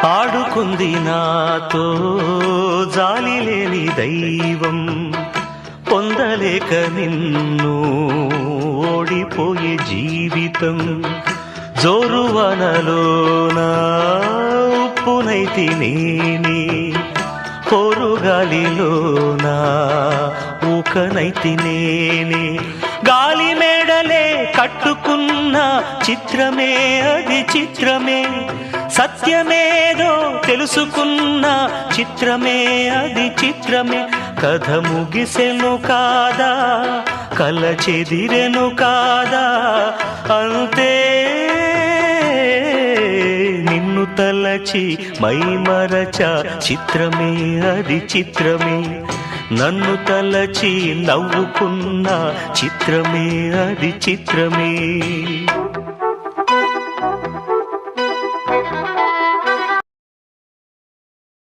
ఆడుకుంది నాతో జాలి లేని దైవం, పొందలేక నిన్ను ఓడిపోయే జీవితం. జోరువనలోన ఉప్పునైతి నేనే, పోరుగాలిలోన ఊకనైతి నేనే. గాలి మేడలే కట్టుకున్న చిత్రమే అది చిత్రమే, సత్యమేదో తెలుసుకున్న చిత్రమే అది చిత్రమే. కథ ముగిసెను కాదా, కల చెదిరెను కాదా, అంతే నిన్ను తలచి మైమరచ చిత్రమే అది చిత్రమే. నన్ను తలచి నవ్వుకున్న చిత్రమే అది చిత్రమే.